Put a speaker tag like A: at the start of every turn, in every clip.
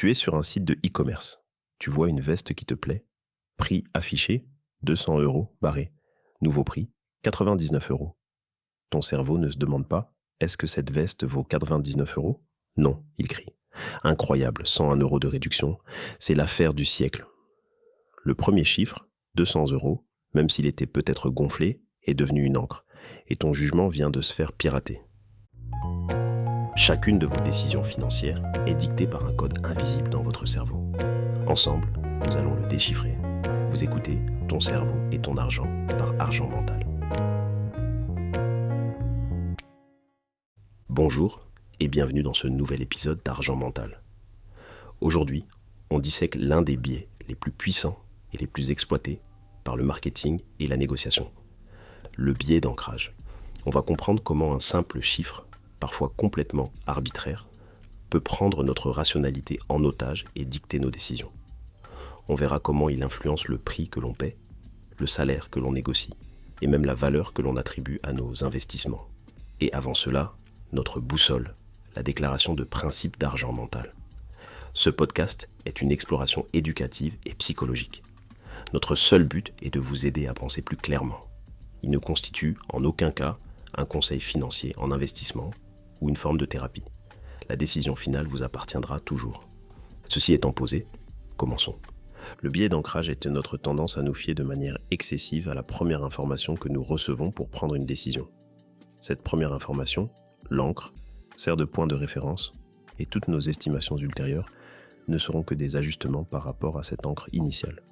A: Tu es sur un site de e-commerce. Tu vois une veste qui te plaît. Prix affiché, 200 euros, barré. Nouveau prix, 99 euros. Ton cerveau ne se demande pas, est-ce que cette veste vaut 99 euros? Non, il crie. Incroyable, 101 euros de réduction. C'est l'affaire du siècle. Le premier chiffre, 200 euros, même s'il était peut-être gonflé, est devenu une encre. Et ton jugement vient de se faire pirater. Chacune de vos décisions financières est dictée par un code invisible dans votre cerveau. Ensemble, nous allons le déchiffrer. Vous écoutez Ton cerveau et ton argent par Argent Mental. Bonjour et bienvenue dans ce nouvel épisode d'Argent Mental. Aujourd'hui, on dissèque l'un des biais les plus puissants et les plus exploités par le marketing et la négociation. Le biais d'ancrage. On va comprendre comment un simple chiffre, parfois complètement arbitraire, peut prendre notre rationalité en otage et dicter nos décisions. On verra comment il influence le prix que l'on paie, le salaire que l'on négocie, et même la valeur que l'on attribue à nos investissements. Et avant cela, notre boussole, la déclaration de principe d'argent mental. Ce podcast est une exploration éducative et psychologique. Notre seul but est de vous aider à penser plus clairement. Il ne constitue en aucun cas un conseil financier en investissement ou une forme de thérapie. La décision finale vous appartiendra toujours. Ceci étant posé, commençons. Le biais d'ancrage est notre tendance à nous fier de manière excessive à la première information que nous recevons pour prendre une décision. Cette première information, l'encre, sert de point de référence et toutes nos estimations ultérieures ne seront que des ajustements par rapport à cette encre initiale.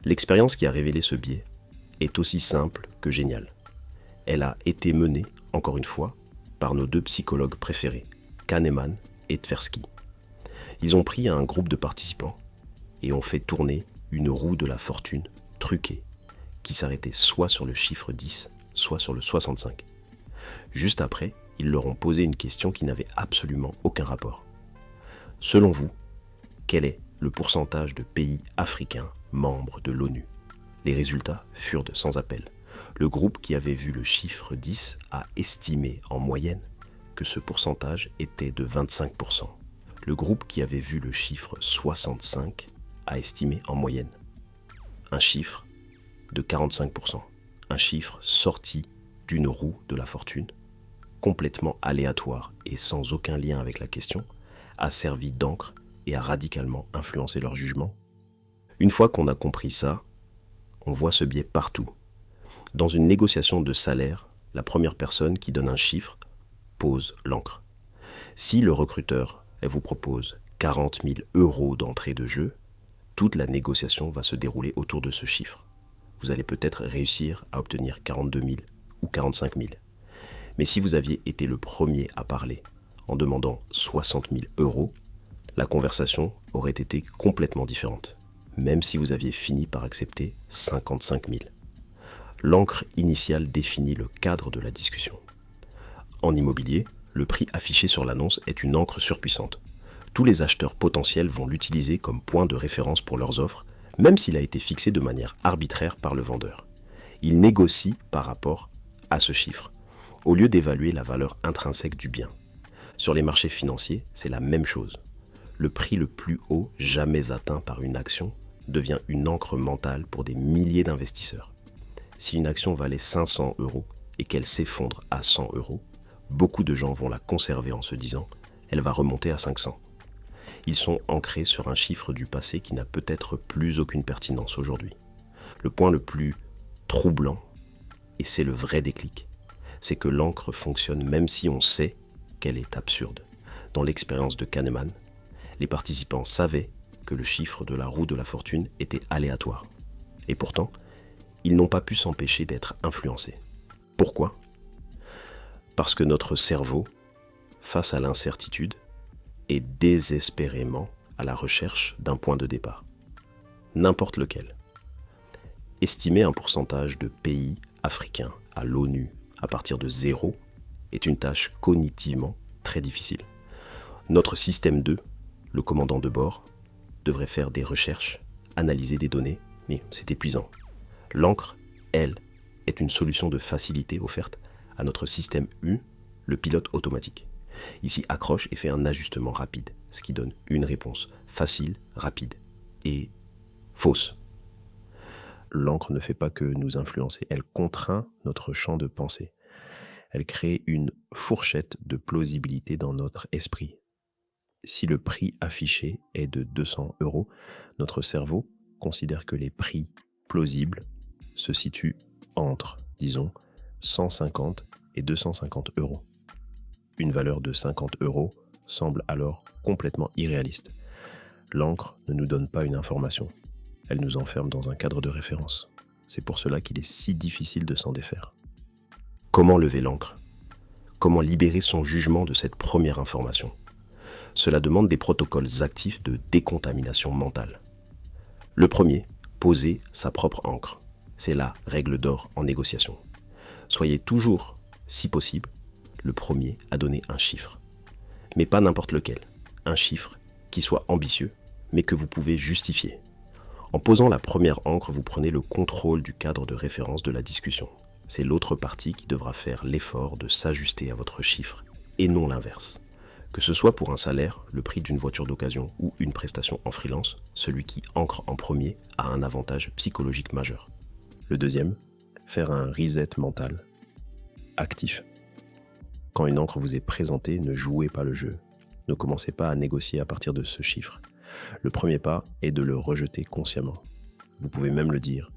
A: L'expérience qui a révélé ce biais est aussi simple que géniale. Elle a été menée, encore une fois, par nos deux psychologues préférés, Kahneman et Tversky. Ils ont pris un groupe de participants et ont fait tourner une roue de la fortune truquée qui s'arrêtait soit sur le chiffre 10, soit sur le 65. Juste après, ils leur ont posé une question qui n'avait absolument aucun rapport. Selon vous, quel est le pourcentage de pays africains membres de l'ONU? Les résultats furent de sans appel. Le groupe qui avait vu le chiffre 10 a estimé en moyenne que ce pourcentage était de 25%. Le groupe qui avait vu le chiffre 65 a estimé en moyenne un chiffre de 45%. Un chiffre sorti d'une roue de la fortune, complètement aléatoire et sans aucun lien avec la question, a servi d'encre et a radicalement influencé leur jugement. Une fois qu'on a compris ça, on voit ce biais partout. Dans une négociation de salaire, la première personne qui donne un chiffre pose l'encre. Si le recruteur vous propose 40 000 euros d'entrée de jeu, toute la négociation va se dérouler autour de ce chiffre. Vous allez peut-être réussir à obtenir 42 000 ou 45 000. Mais si vous aviez été le premier à parler en demandant 60 000 euros, la conversation aurait été complètement différente, même si vous aviez fini par accepter 55 000. L'encre initiale définit le cadre de la discussion. En immobilier, le prix affiché sur l'annonce est une encre surpuissante. Tous les acheteurs potentiels vont l'utiliser comme point de référence pour leurs offres, même s'il a été fixé de manière arbitraire par le vendeur. Ils négocient par rapport à ce chiffre, au lieu d'évaluer la valeur intrinsèque du bien. Sur les marchés financiers, c'est la même chose. Le prix le plus haut jamais atteint par une action devient une encre mentale pour des milliers d'investisseurs. Si une action valait 500 euros et qu'elle s'effondre à 100 euros, beaucoup de gens vont la conserver en se disant « elle va remonter à 500 ». Ils sont ancrés sur un chiffre du passé qui n'a peut-être plus aucune pertinence aujourd'hui. Le point le plus troublant, et c'est le vrai déclic, c'est que l'encre fonctionne même si on sait qu'elle est absurde. Dans l'expérience de Kahneman, les participants savaient que le chiffre de la roue de la fortune était aléatoire. Et pourtant, ils n'ont pas pu s'empêcher d'être influencés. Pourquoi? Parce que notre cerveau, face à l'incertitude, est désespérément à la recherche d'un point de départ. N'importe lequel. Estimer un pourcentage de pays africains à l'ONU à partir de zéro est une tâche cognitivement très difficile. Notre système 2, le commandant de bord, devrait faire des recherches, analyser des données, mais c'est épuisant. L'encre, elle, est une solution de facilité offerte à notre système U, le pilote automatique. Ici, accroche et fais un ajustement rapide. ce qui donne une réponse facile, rapide et fausse. L'encre ne fait pas que nous influencer, elle contraint notre champ de pensée. Elle crée une fourchette de plausibilité dans notre esprit. Si le prix affiché est de 200 €, notre cerveau considère que les prix plausibles se situent entre, disons, 150 et 250 €. Une valeur de 50 € semble alors complètement irréaliste. L'encre ne nous donne pas une information. Elle nous enferme dans un cadre de référence. C'est pour cela qu'il est si difficile de s'en défaire. Comment lever l'encre ? Comment libérer son jugement de cette première information ? Cela demande des protocoles actifs de décontamination mentale. Le premier, poser sa propre encre. C'est la règle d'or en négociation. Soyez toujours, si possible, le premier à donner un chiffre. Mais pas n'importe lequel. Un chiffre qui soit ambitieux, mais que vous pouvez justifier. En posant la première encre, vous prenez le contrôle du cadre de référence de la discussion. C'est l'autre partie qui devra faire l'effort de s'ajuster à votre chiffre, et non l'inverse. Que ce soit pour un salaire, le prix d'une voiture d'occasion ou une prestation en freelance, celui qui ancre en premier a un avantage psychologique majeur. Le deuxième, faire un reset mental actif. Quand une encre vous est présentée, ne jouez pas le jeu. Ne commencez pas à négocier à partir de ce chiffre. Le premier pas est de le rejeter consciemment. Vous pouvez même le dire.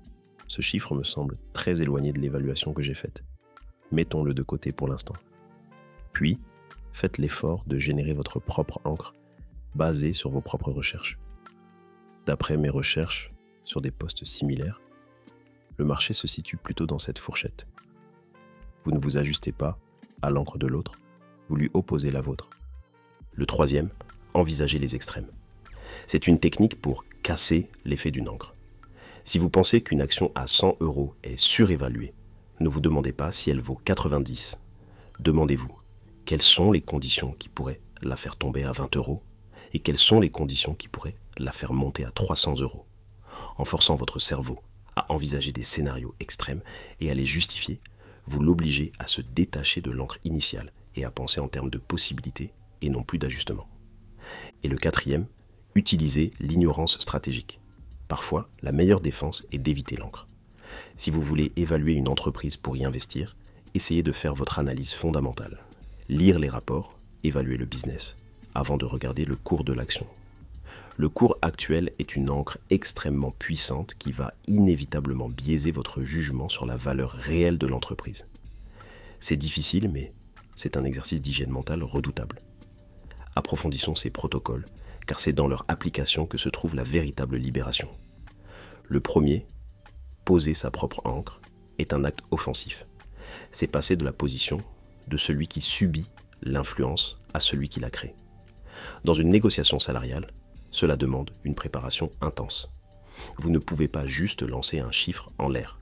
A: Ce chiffre me semble très éloigné de l'évaluation que j'ai faite. Mettons-le de côté pour l'instant. Puis, faites l'effort de générer votre propre encre basée sur vos propres recherches. D'après mes recherches sur des postes similaires, le marché se situe plutôt dans cette fourchette. Vous ne vous ajustez pas à l'encre de l'autre, vous lui opposez la vôtre. Le troisième, envisagez les extrêmes. C'est une technique pour casser l'effet d'une encre. Si vous pensez qu'une action à 100 € est surévaluée, ne vous demandez pas si elle vaut 90. Demandez-vous, quelles sont les conditions qui pourraient la faire tomber à 20 € et quelles sont les conditions qui pourraient la faire monter à 300 €. En forçant votre cerveau à envisager des scénarios extrêmes et à les justifier, vous l'obligez à se détacher de l'encre initiale et à penser en termes de possibilités et non plus d'ajustement. Et le quatrième, utilisez l'ignorance stratégique. Parfois, la meilleure défense est d'éviter l'encre. Si vous voulez évaluer une entreprise pour y investir, essayez de faire votre analyse fondamentale. Lire les rapports, évaluer le business, avant de regarder le cours de l'action. Le cours actuel est une encre extrêmement puissante qui va inévitablement biaiser votre jugement sur la valeur réelle de l'entreprise. C'est difficile, mais c'est un exercice d'hygiène mentale redoutable. Approfondissons ces protocoles, car c'est dans leur application que se trouve la véritable libération. Le premier, poser sa propre encre, est un acte offensif. C'est passer de la position de celui qui subit l'influence à celui qui la crée. Dans une négociation salariale, cela demande une préparation intense. Vous ne pouvez pas juste lancer un chiffre en l'air.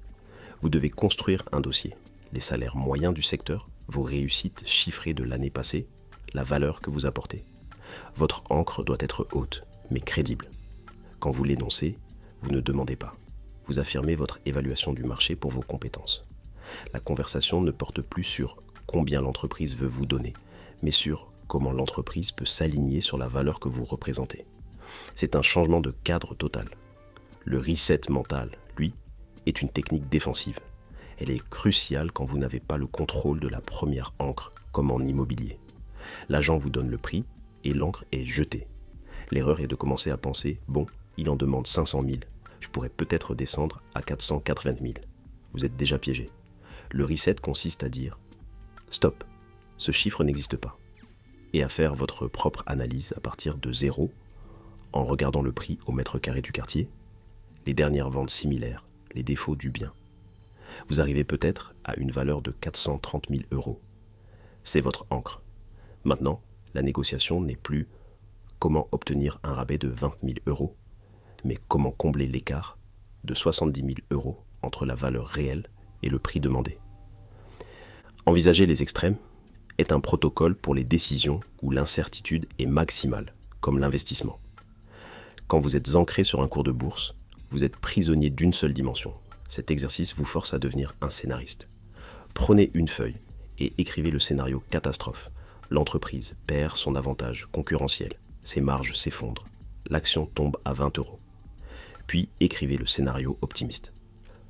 A: Vous devez construire un dossier, les salaires moyens du secteur, vos réussites chiffrées de l'année passée, la valeur que vous apportez. Votre encre doit être haute, mais crédible. Quand vous l'énoncez, vous ne demandez pas. Vous affirmez votre évaluation du marché pour vos compétences. La conversation ne porte plus sur combien l'entreprise veut vous donner, mais sur comment l'entreprise peut s'aligner sur la valeur que vous représentez. C'est un changement de cadre total. Le reset mental, lui, est une technique défensive. Elle est cruciale quand vous n'avez pas le contrôle de la première encre, comme en immobilier. L'agent vous donne le prix et l'encre est jetée. L'erreur est de commencer à penser « bon, il en demande 500 000, je pourrais peut-être descendre à 480 000 ». Vous êtes déjà piégé. Le reset consiste à dire « stop, ce chiffre n'existe pas » et à faire votre propre analyse à partir de zéro en regardant le prix au mètre carré du quartier, les dernières ventes similaires, les défauts du bien. Vous arrivez peut-être à une valeur de 430 000 €. C'est votre encre. Maintenant, la négociation n'est plus comment obtenir un rabais de 20 000 €, mais comment combler l'écart de 70 000 € entre la valeur réelle et le prix demandé. Envisager les extrêmes est un protocole pour les décisions où l'incertitude est maximale, comme l'investissement. Quand vous êtes ancré sur un cours de bourse, vous êtes prisonnier d'une seule dimension. Cet exercice vous force à devenir un scénariste. Prenez une feuille et écrivez le scénario catastrophe. L'entreprise perd son avantage concurrentiel. ses marges s'effondrent, l'action tombe à 20 euros. Puis écrivez le scénario optimiste.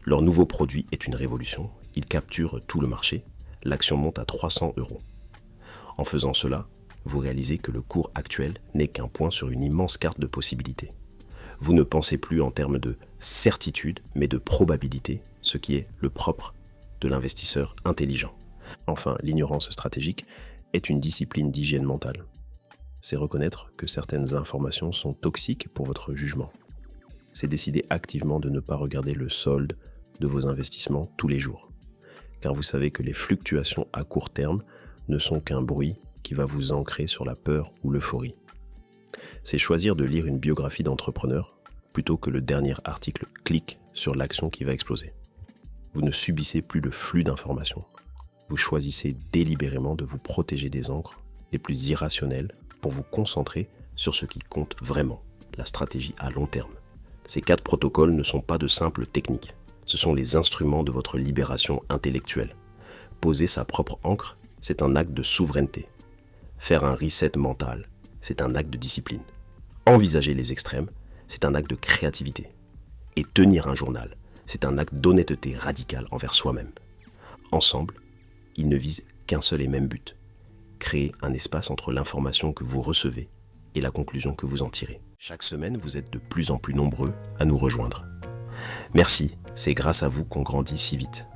A: Leur nouveau produit est une révolution, ils capturent tout le marché, l'action monte à 300 euros. En faisant cela, vous réalisez que le cours actuel n'est qu'un point sur une immense carte de possibilités. Vous ne pensez plus en termes de certitude, mais de probabilité, ce qui est le propre de l'investisseur intelligent. Enfin, l'ignorance stratégique est une discipline d'hygiène mentale. C'est reconnaître que certaines informations sont toxiques pour votre jugement. C'est décider activement de ne pas regarder le solde de vos investissements tous les jours. Car vous savez que les fluctuations à court terme ne sont qu'un bruit qui va vous ancrer sur la peur ou l'euphorie. C'est choisir de lire une biographie d'entrepreneur plutôt que le dernier article clic sur l'action qui va exploser. Vous ne subissez plus le flux d'informations. Vous choisissez délibérément de vous protéger des encres les plus irrationnelles pour vous concentrer sur ce qui compte vraiment, la stratégie à long terme. Ces 4 protocoles ne sont pas de simples techniques. Ce sont les instruments de votre libération intellectuelle. Poser sa propre encre, c'est un acte de souveraineté. Faire un reset mental, c'est un acte de discipline. Envisager les extrêmes, c'est un acte de créativité. Et tenir un journal, c'est un acte d'honnêteté radicale envers soi-même. Ensemble, ils ne visent qu'un seul et même but. Créer un espace entre l'information que vous recevez et la conclusion que vous en tirez. Chaque semaine, vous êtes de plus en plus nombreux à nous rejoindre. Merci, c'est grâce à vous qu'on grandit si vite.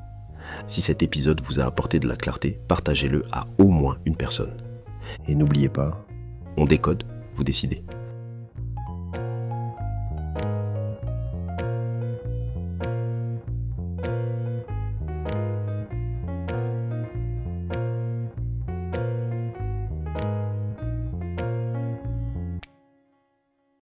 A: Si cet épisode vous a apporté de la clarté, partagez-le à au moins une personne. Et n'oubliez pas, on décode, vous décidez.